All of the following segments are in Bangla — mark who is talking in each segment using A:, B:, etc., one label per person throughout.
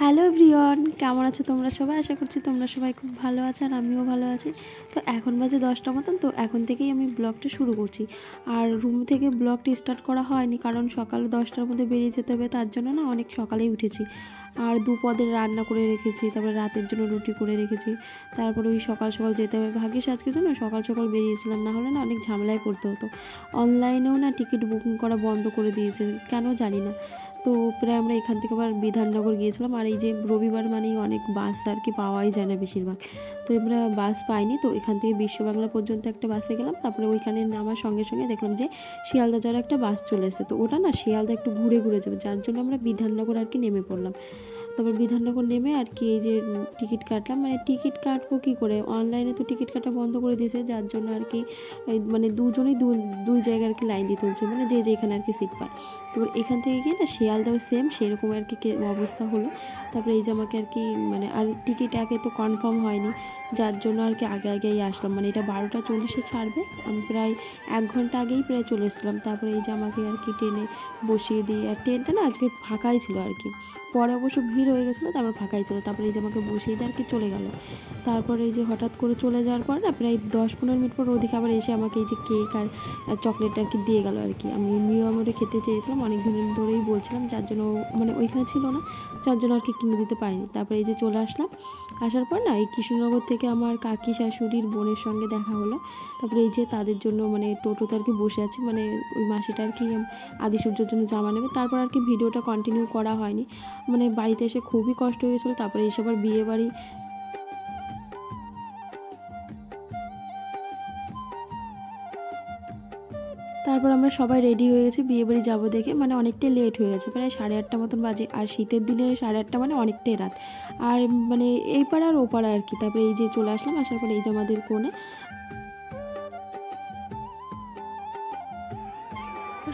A: হ্যালো এভরিওয়ান, কেমন আছো তোমরা সবাই? আশা করছি তোমরা সবাই খুব ভালো আছো আর আমিও ভালো আছি। তো এখন বাজে 10টা মতন, তো এখন থেকেই আমি ব্লগটা শুরু করছি। আর রুম থেকে ব্লগটি স্টার্ট করা হয়নি, কারণ সকাল 10টার মধ্যে বেরিয়ে যেতে হবে, তার জন্য না অনেক সকালেই উঠেছি। আর দুপদের রান্না করে রেখেছি, তারপরে রাতের জন্য রুটি করে রেখেছি। তারপরে ওই সকাল সকাল যেতে হবে। ভাগ্যিস আজকে জন্য সকাল সকাল বেরিয়েছিলাম, না হলে না অনেক ঝামেলায় পড়তে হতো। অনলাইনেও না টিকিট বুকিং করা বন্ধ করে দিয়েছে, কেন জানি না। তো প্রায় আমরা এখান থেকে আবার বিধাননগর গিয়েছিলাম। আর এই যে রবিবার মানেই অনেক বাস আর কি পাওয়াই যায় না বেশিরভাগ, তো আমরা বাস পাইনি। তো এখান থেকে বিশ্ববাংলা পর্যন্ত একটা বাসে গেলাম, তারপরে ওইখানে নামার সঙ্গে সঙ্গে দেখলাম যে শিয়ালদা যাওয়ার একটা বাস চলে এসেছে। তো ওটা না শিয়ালদা একটু ঘুরে ঘুরে যাবে, যার জন্য আমরা বিধাননগর আর কি নেমে পড়লাম। তারপর বিধাননগর নেমে আর কি এই যে টিকিট কাটলাম। মানে টিকিট কাটবো কী করে, অনলাইনে তো টিকিট কাটা বন্ধ করে দিয়েছে, যার জন্য আর কি মানে দুজনেই দুই জায়গায় আর কি লাইন দিতে হচ্ছে, মানে যে যেখানে আর কি সিট পায়। তারপর এখান থেকে গিয়ে না শিয়ালদাও সেম সেরকম আর কি অবস্থা হলো। তারপরে এই যে আমাকে আর কি মানে আর টিকিট আগে তো কনফার্ম হয়নি, যার জন্য আর কি আগেই আসলাম। মানে এটা 12টা 40-এ ছাড়বে, আমি প্রায় 1 ঘন্টা আগেই প্রায় চলে এসেছিলাম। তারপরে এই যে আমাকে আর কি ট্রেনে বসিয়ে দিই। আর ট্রেনটা না আজকে ফাঁকাই ছিল আর কি, পরে অবশ্য ভিড় হয়ে গেছিলো, তারপর ফাঁকাই ছিল। তারপরে এই যে আমাকে বসিয়ে দিয়ে আর কি চলে গেল। তারপরে এই যে হঠাৎ করে চলে যাওয়ার পর না প্রায় 10-15 মিনিট পর ওদিকে আবার এসে আমাকে এই যে কেক আর চকলেট আর কি দিয়ে গেল আর কি। আমি মিওয়ামোরে খেতে চেয়েছিলাম, অনেক দিন ধরেই বলছিলাম, যার জন্য মানে ওইখানে ছিল না, যার জন্য আর কি কিনে দিতে পারিনি। তারপরে এই যে চলে আসলাম। আসার পর না এই কৃষ্ণনগর থেকে আমার কাকি শাশুড়ির বোনের সঙ্গে দেখা হলো। তারপরে এই যে তাদের জন্য মানে টোটোতে আর কি বসে আছি, মানে ওই মাসিটা আর কি আদি সূর্যের জন্য জামা নেবে। তারপর আর কি ভিডিওটা কন্টিনিউ করা হয়নি, মানে বাড়িতে এসে খুবই কষ্ট হয়ে গেছিলো। তারপরে এসে আবার বিয়ে বাড়ি, তারপর আমরা সবাই রেডি হয়ে গেছি বিয়েবাড়ি যাবো দেখে। মানে অনেকটাই লেট হয়ে গেছে, প্রায় 8:30 মতন বাজে। আর শীতের দিনে 8:30 মানে অনেকটাই রাত। আর মানে এই পাড়া আর ও পাড়া আর কি। তারপরে এই যে চলে আসলাম, আসার পরে এই যে আমাদের কোণে,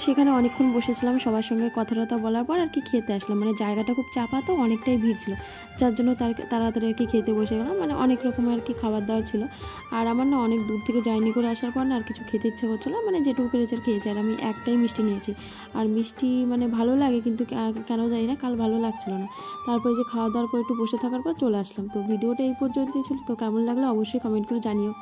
A: সেখানে অনেকক্ষণ বসেছিলাম, সবার সঙ্গে কথা টথা বলার পর আর কি খেতে আসলাম। মানে জায়গাটা খুব চাপা, তো অনেকটাই ভিড় ছিল, যার জন্য তাড়াতাড়ি আর কি খেতে বসে গেলাম। মানে অনেক রকমের আর কি খাবার দাবার ছিল। আর আমার না অনেক দূর থেকে জার্নি করে আসার পর না আর কিছু খেতে ইচ্ছা করছিলো, মানে যেটুকু পেরেছে আর খেয়েছি। আর আমি একটাই মিষ্টি নিয়েছি। আর মিষ্টি মানে ভালো লাগে, কিন্তু কেন জানি না কাল ভালো লাগছিলো না। তারপরে যে খাওয়া দাওয়ার পর একটু বসে থাকার পর চলে আসলাম। তো ভিডিওটা এই পর্যন্তই ছিল। তো কেমন লাগলো অবশ্যই কমেন্ট করে জানিও।